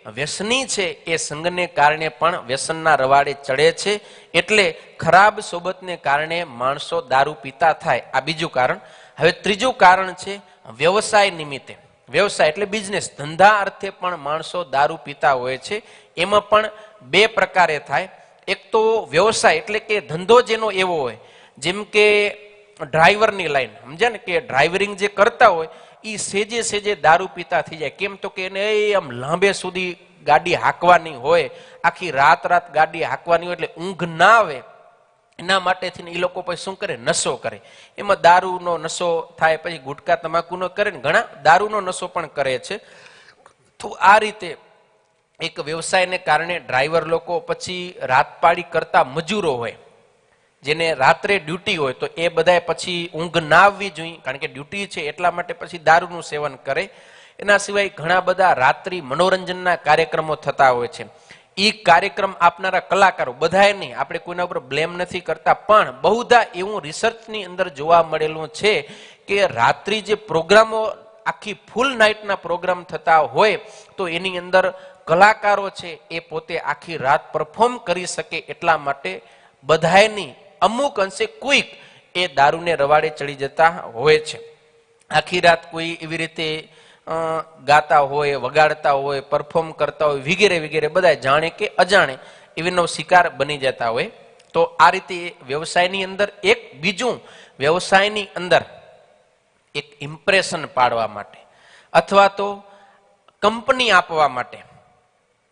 વ્યસની છે એ સંગને કારણે પણ વ્યસનના રવાડે ચડે છે. એટલે ખરાબ સોબતને કારણે માણસો દારૂ પીતા થાય, આ બીજું કારણ. હવે ત્રીજું કારણ છે વ્યવસાય નિમિત્તે. વ્યવસાય એટલે બિઝનેસ, ધંધા અર્થે પણ માણસો દારૂ પીતા હોય છે. એમાં પણ બે પ્રકારે થાય. એક તો વ્યવસાય એટલે કે ધંધો જેનો એવો હોય, જેમ કે ડ્રાઈવરની લાઈન, સમજ્યા ને, કે ડ્રાઈવરિંગ જે કરતા હોય એ સેજે સેજે દારૂ પીતા થઈ જાય. કેમ તો કે એને આમ લાંબે સુધી ગાડી હાંકવાની હોય, આખી રાત ગાડી હાંકવાની હોય, એટલે ઊંઘ ના આવે. એના માટે એ લોકો પછી શું કરે, નશો કરે. એમાં દારૂનો નશો થાય, પછી ગુટકા તમાકુનો કરે ને ઘણા દારૂનો નશો પણ કરે છે. તો આ રીતે એક વ્યવસાયને કારણે ડ્રાઈવર લોકો, પછી રાતપાળી કરતા મજૂરો હોય જેને રાત્રે ડ્યુટી હોય, તો એ બધા પછી ઊંઘ ના આવવી જોઈએ, કારણ કે ડ્યુટી છે એટલા માટે પછી દારૂનું સેવન કરે. એના સિવાય ઘણા બધા રાત્રિ મનોરંજનના કાર્યક્રમો થતા હોય છે. એ કાર્યક્રમ આપનારા કલાકારો, બધાએ નહીં, આપણે કોઈના ઉપર બ્લેમ નથી કરતા, પણ બહુધા એવું રિસર્ચની અંદર જોવા મળેલું છે કે રાત્રિ જે પ્રોગ્રામો, આખી ફૂલ નાઇટના પ્રોગ્રામ થતા હોય, તો એની અંદર કલાકારો છે એ પોતે આખી રાત પરફોર્મ કરી શકે એટલા માટે બધાની અમુક અંશે કોઈક એ દારૂને રવાડે ચડી જતા હોય છે. આખી રાત કોઈ એવી રીતે ગાતા હોય, વગાડતા હોય, પરફોર્મ કરતા હોય, વગેરે વગેરે, બધા જાણે કે અજાણે એવીનો શિકાર બની જતા હોય. તો આ રીતે વ્યવસાયની અંદર એક બીજું, વ્યવસાયની અંદર એક ઇમ્પ્રેશન પાડવા માટે અથવા તો કંપની આપવા માટે.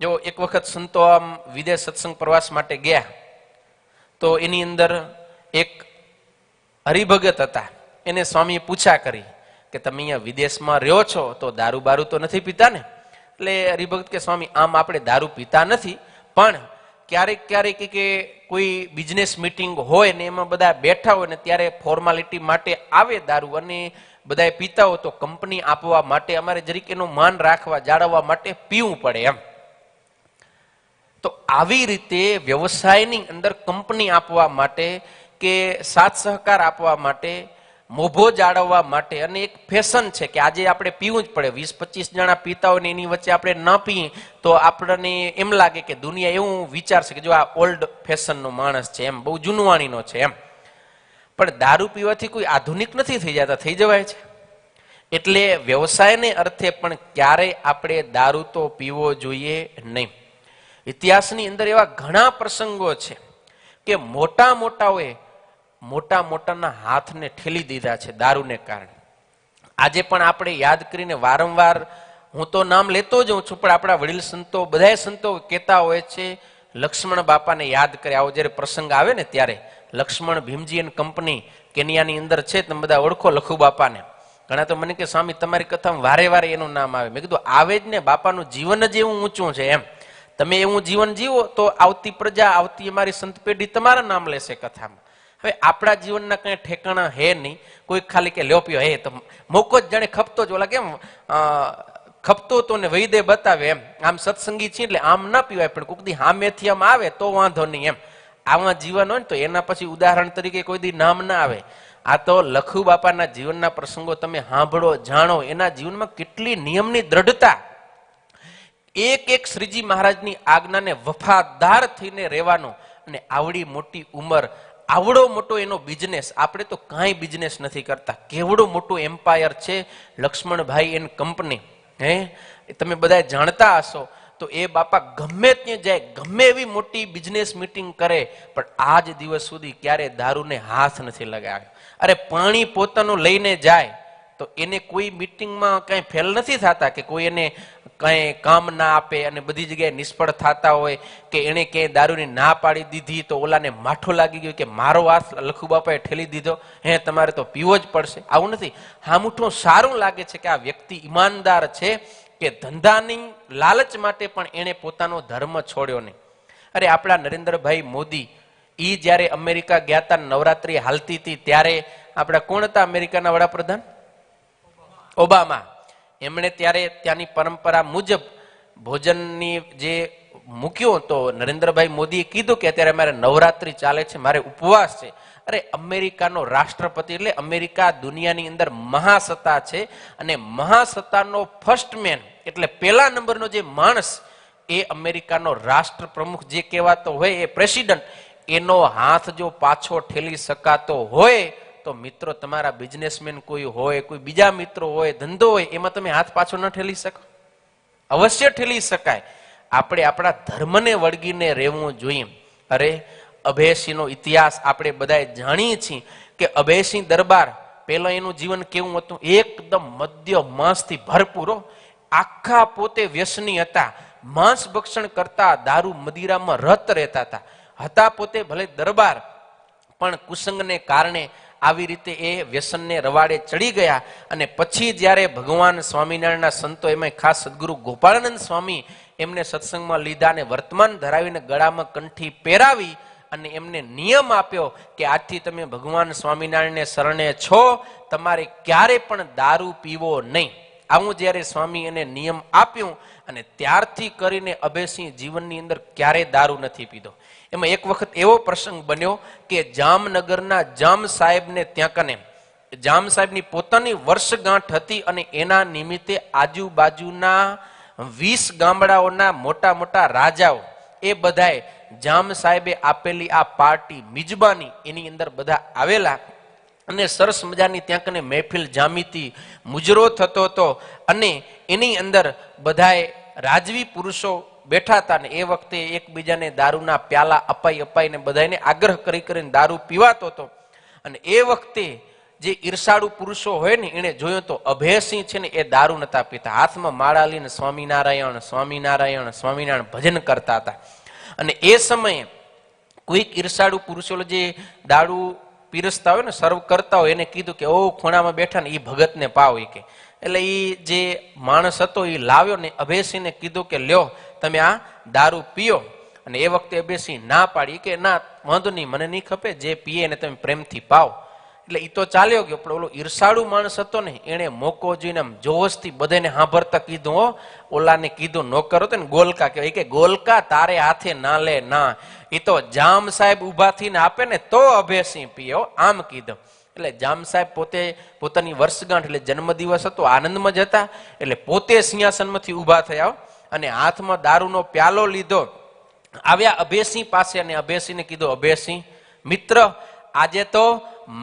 જો એક વખત સંતો આમ વિદેશ સત્સંગ પ્રવાસ માટે ગયા, તો એની અંદર એક હરિભગત હતા. એને સ્વામીએ પૂછા કરી કે તમે અહીંયા વિદેશમાં રહ્યો છો તો દારૂ બારૂ તો નથી પીતા ને? એટલે હરિભગત કે સ્વામી આમ આપણે દારૂ પીતા નથી, પણ ક્યારેક ક્યારેક કે કોઈ બિઝનેસ મીટિંગ હોય ને એમાં બધા બેઠા હોય ને ત્યારે ફોર્માલિટી માટે આવે દારૂ, અને બધા પીતા હોય તો કંપની આપવા માટે અમારે જરીક એનું માન રાખવા, જાળવવા માટે પીવું પડે એમ. તો આવી રીતે વ્યવસાયની અંદર કંપની આપવા માટે કે સાથ સહકાર આપવા માટે, મોભો જાળવવા માટે, અને એક ફેશન છે કે આજે આપણે પીવું જ પડે. 20-25 જણા પીતા હોય ને એની વચ્ચે આપણે ન પીએ તો આપણને એમ લાગે કે દુનિયા એવું વિચારશે કે જો આ ઓલ્ડ ફેશનનો માણસ છે, એમ બહુ જૂનવાણીનો છે એમ. પણ દારૂ પીવાથી કોઈ આધુનિક નથી થઈ જતા, થઈ જવાય છે. એટલે વ્યવસાયને અર્થે પણ ક્યારેય આપણે દારૂ તો પીવો જોઈએ નહીં. ઇતિહાસની અંદર એવા ઘણા પ્રસંગો છે કે મોટા મોટાઓએ મોટા મોટાના હાથને ઠેલી દીધા છે દારૂને કારણે. આજે પણ આપણે યાદ કરીને વારંવાર, હું તો નામ લેતો જ હોઉં છું, પણ આપણા વડીલ સંતો, બધા સંતો કહેતા હોય છે, લક્ષ્મણ બાપાને યાદ કરે. આવો જ્યારે પ્રસંગ આવે ને ત્યારે લક્ષ્મણ ભીમજી એન્ડ કંપની કેનિયાની અંદર છે, તમે બધા ઓળખો લખુ બાપાને. ઘણા તો મને કે સ્વામી તમારી કથામાં વારે વારે એનું નામ આવે. મેં કીધું આવે જ ને, બાપાનું જીવન જ એવું ઊંચું છે એમ. તમે એવું જીવન જીવો તો આવતી પ્રજા, આવતી અમારી સંત પેઢી તમારા નામ લેશે કથામાં. હવે આપણા જીવનના કઈ ઠેકાણા હે નહીં. કોઈ ખાલી કે લ્યો પીઓ, હે તો મોકો જ જાણે ખપતો જ, ઓલા કેમ ખપતો તો ને વૈદે બતાવે એમ. આમ સત્સંગી છીએ એટલે આમ ના પીવાય, પણ કોઈક દી હામેથી આમ આવે તો વાંધો નહીં એમ. આવા જીવન હોય ને તો એના પછી ઉદાહરણ તરીકે કોઈ દી નામ ના આવે. આ તો લખુ બાપાના જીવનના પ્રસંગો તમે સાંભળો, જાણો. એના જીવનમાં કેટલી નિયમની દ્રઢતા, એક એક શ્રીજી મહારાજની આજ્ઞાને વફાદાર થઈને રહેવાનો, અને આવડી મોટી ઉંમર, આવડો મોટો એનો બિઝનેસ. આપણે તો કાંઈ બિઝનેસ નથી કરતા. કેવડો મોટો એમ્પાયર છે લક્ષ્મણભાઈ એન્ડ કંપની. હે, તમે બધા જાણતા હશો. તો એ બાપા ગમે ત્યાં જાય, ગમે એવી મોટી બિઝનેસ મીટિંગ કરે, પણ આજ દિવસ સુધી ક્યારે દારૂને હાથ નથી લગાવ્યો. અરે પાણી પોતાનું લઈને જાય તો એને કોઈ મીટિંગમાં કઈ ફેલ નથી થતા કે કોઈ એને કઈ કામ ના આપે, અને બધી જગ્યાએ નિષ્ફળ થતા હોય કે એને ક્યાંય દારૂની ના પાડી દીધી તો ઓલાને માઠો લાગી ગયો કે મારો હાથ લખુ બાપાએ ઠેલી દીધો, હે તમારે તો પીવો જ પડશે. આવું નથી. હા, મુઠું સારું લાગે છે કે આ વ્યક્તિ ઈમાનદાર છે, કે ધંધાની લાલચ માટે પણ એને પોતાનો ધર્મ છોડ્યો નહીં. અરે આપણા નરેન્દ્રભાઈ મોદી, એ જ્યારે અમેરિકા ગયા હતા, નવરાત્રી હાલતી હતી ત્યારે આપણા કોણ હતા અમેરિકાના વડાપ્રધાન? ઓબામા. એમણે ત્યારે ત્યાંની પરંપરા મુજબ ભોજનની જે મૂક્યું, તો નરેન્દ્રભાઈ મોદીએ કીધું કે અત્યારે મારે નવરાત્રી ચાલે છે, મારે ઉપવાસ છે. અરે અમેરિકાનો રાષ્ટ્રપતિ, એટલે અમેરિકા દુનિયાની અંદર મહાસત્તા છે, અને મહાસત્તાનો ફર્સ્ટ મેન એટલે પહેલા નંબરનો જે માણસ એ અમેરિકાનો રાષ્ટ્ર પ્રમુખ જે કહેવાતો હોય એ પ્રેસિડન્ટ, એનો હાથ જો પાછો ઠેલી શકાતો હોય તો મિત્રો તમારા બિઝનેસમેન કોઈ હોય, કોઈ બીજા મિત્રો હોય, ધંધો હોય, એમાં તમે હાથ પાછો ન ઠેલી શકો? અવશ્ય ઠેલી શકાય. આપણે આપણા ધર્મને વળગીને રહેવું જોઈએ. અરે અભયસિંહનો ઇતિહાસ આપણે બધાએ જાણીએ છીએ કે અભયસિંહ દરબાર પહેલા એનું જીવન કેવું હતું? એકદમ મદ્ય માંસથી ભરપૂર, આખા પોતે વ્યસની હતા, માંસ ભક્ષણ કરતા, દારૂ મદિરામાં રત રહેતા હતા પોતે ભલે દરબાર, પણ કુસંગને કારણે આવી રીતે એ વ્યસનને રવાડે ચડી ગયા. અને પછી જ્યારે ભગવાન સ્વામિનારાયણના સંતો, એમાં ખાસ સદગુરુ ગોપાળાનંદ સ્વામી એમને સત્સંગમાં લીધા અને વર્તમાન ધરાવીને ગળામાં કંઠી પહેરાવી અને એમને નિયમ આપ્યો કે આજથી તમે ભગવાન સ્વામિનારાયણને શરણે છો, તમારે ક્યારે પણ દારૂ પીવો નહીં. આવું જ્યારે સ્વામી એને નિયમ આપ્યું અને ત્યારથી કરીને અભયસિંહ જીવનની અંદર ક્યારેય દારૂ નથી પીધો. એમાં એક વખત એવો પ્રસંગ બન્યો કે જામનગરના જામ સાહેબને ત્યાં કને જામ સાહેબની પોતાની વર્ષગાંઠ હતી અને એના નિમિત્તે આજુબાજુના 20 ગામડાઓના મોટા મોટા રાજાઓ એ બધાએ જામ સાહેબે આપેલી આ પાર્ટી મિજબાની એની અંદર બધા આવેલા અને સરસ મજાની ત્યાં કને મહેફિલ જામીતી, મુજરો થતો હતો અને એની અંદર બધાએ રાજવી પુરુષો બેઠા હતા. ને એ વખતે એકબીજાને દારૂના પ્યાલા અપાઈને બધાને આગ્રહ કરીને દારૂ પીવાતો હતો. અને એ વખતે જે ઈર્ષાળુ પુરુષો હોય ને એને જોયું તો અભયસિંહ છે ને એ દારૂ નતા પીતા, હાથમાં માળા લઈને સ્વામિનારાયણ સ્વામિનારાયણ સ્વામિનારાયણ ભજન કરતા હતા. અને એ સમયે કોઈક ઈર્ષાળુ પુરુષો જે દારૂ પીરસતા હોય ને, સર્વ કરતા હોય, એને કીધું કે ઓ ખૂણામાં બેઠા ને એ ભગતને પાવ. એ કે એટલે એ જે માણસ હતો એ લાવ્યો ને અભયસિંહને કીધું કે લ્યો તમે આ દારૂ પીઓ. અને એ વખતે અભયસિંહ ના પાડી કે ના વાંધો નહીં, મને નહીં ખપે, જે પીએ ને તમે પ્રેમથી પાવ. એટલે એ તો ચાલ્યો ગયો, પણ ઓલો ઈર્ષાળુ માણસ હતો ને એને મોકો જોઈને આમ જોશથી બધાને સાંભળતા કીધું, ઓલાને કીધું, નોકર હતો ને ગોલકા કહેવાય, કે ગોલકા તારે હાથે ના લે ના, એ તો જામ સાહેબ ઉભા થઈને આપે ને તો અભયસિંહ પીએ, આમ કીધું. એટલે જામ સાહેબ પોતે પોતાની વર્ષગાંઠ એટલે જન્મદિવસ હતો, આનંદમાં જ હતા, એટલે પોતે સિંહાસનમાંથી ઉભા થયા અને હાથમાં દારૂનો પ્યાલો લીધો, આવ્યા અભયસિંહ પાસે અને અભયસિંહને કીધું, અભયસિંહ મિત્ર, આજે તો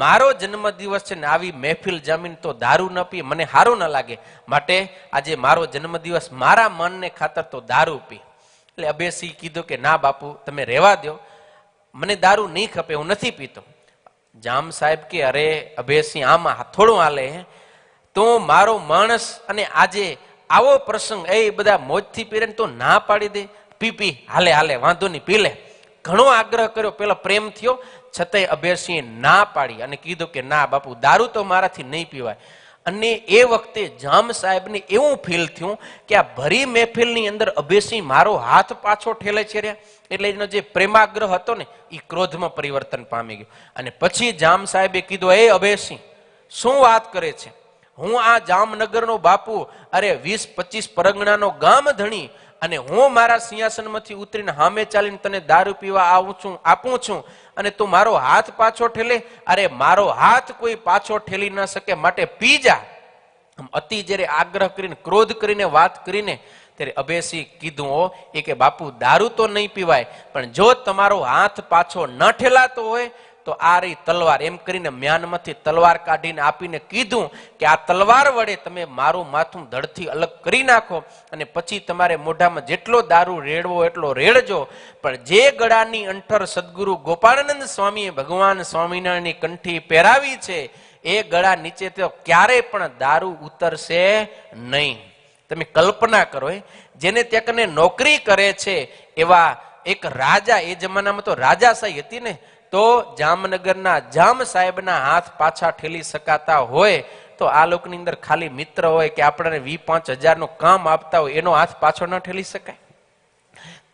મારો જન્મદિવસ છે ને આવી મહેફિલ જામીન તો દારૂ ન પી, મને સારું ન લાગે, માટે આજે મારો જન્મદિવસ, મારા મનને ખાતર તો દારૂ પી. એટલે અભયસિંહ કીધું કે ના બાપુ તમે રહેવા દો, મને દારૂ નહીં ખપે, હું નથી પીતો. જામ સાહેબ કે અરે અભયસિંહ આમાં થોડું હાલે, તો મારો માણસ અને આજે આવો પ્રસંગ, એ બધા મોજથી પીરે તો ના પાડી દે, પી હાલે હાલે વાંધો નહીં પી લે. ઘણો આગ્રહ કર્યો, પેલો પ્રેમ થયો, છતાંય અભયસિંહે ના પાડી અને કીધું કે ના બાપુ દારૂ તો મારાથી નહીં પીવાય. અને એ વખતે જામ સાહેબને એવું ફીલ થયું કે આ ભરી મહેફિલની અંદર અભયસિંહ મારો હાથ પાછો ઠેલે છે રહ્યા, એટલે એનો જે પ્રેમાગ્રહ હતો ને એ ક્રોધમાં પરિવર્તન પામી ગયો. અને પછી જામ સાહેબે કીધું, એ અભયસિંહ શું વાત કરે છે, હું આ જામનગરનો બાપુ, અરે 20-25 પરગણાનો ગામ ધણી, અને હું મારા સિંહાસનમાંથી ઉતરીને સામે ચાલીને તને દારૂ પીવા આપું છું અને તું મારો હાથ પાછો ઠેલે? અરે મારો હાથ કોઈ પાછો ઠેલી ન શકે, માટે પી જા. અતિ જ્યારે આગ્રહ કરીને ક્રોધ કરીને વાત કરીને ત્યારે અભયસિંહ કીધું એ કે બાપુ દારૂ તો નહીં પીવાય, પણ જો તમારો હાથ પાછો ન ઠેલાતો હોય તો આ રહી તલવાર, એમ કરીને મ્યાનમાંથી તલવાર કાઢીને આપીને કીધું કે આ તલવાર વડે તમે મારું માથું ધડથી અલગ કરી નાખો અને પછી તમારે મોઢામાં જેટલો દારૂ રેડવો એટલો રેડજો, પણ જે ગળાની અંઠર સદગુરુ ગોપાળાનંદ સ્વામીએ ભગવાન સ્વામિનારાયણની કંઠી પહેરાવી છે એ ગળા નીચે તો ક્યારેય પણ દારૂ ઉતરશે નહીં. તમે કલ્પના કરો, જેને ત્યાં કને નોકરી કરે છે એવા એક રાજા, એ જમાનામાં તો રાજાશાહી હતી ને, તો જામનગરના જામ સાહેબના હાથ પાછા ઠેલી શકાતા હોય તો આ લોકોની અંદર ખાલી મિત્ર હોય કે આપણને 20-5 હજારનું કામ આપતા હોય એનો હાથ પાછો ન ઠેલી શકાય?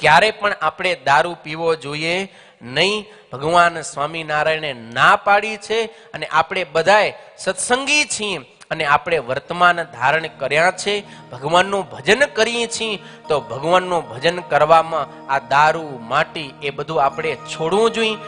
ક્યારે પણ આપણે દારૂ પીવો જોઈએ નહીં. ભગવાન સ્વામિનારાયણે ના પાડી છે અને આપણે બધાએ સત્સંગી છીએ અને આપણે વર્તમાન ધારણ કર્યા છે, ભગવાનનું ભજન કરીએ છીએ, તો ભગવાનનું ભજન કરવામાં આ દારૂ માટી એ બધું આપણે છોડવું જોઈએ.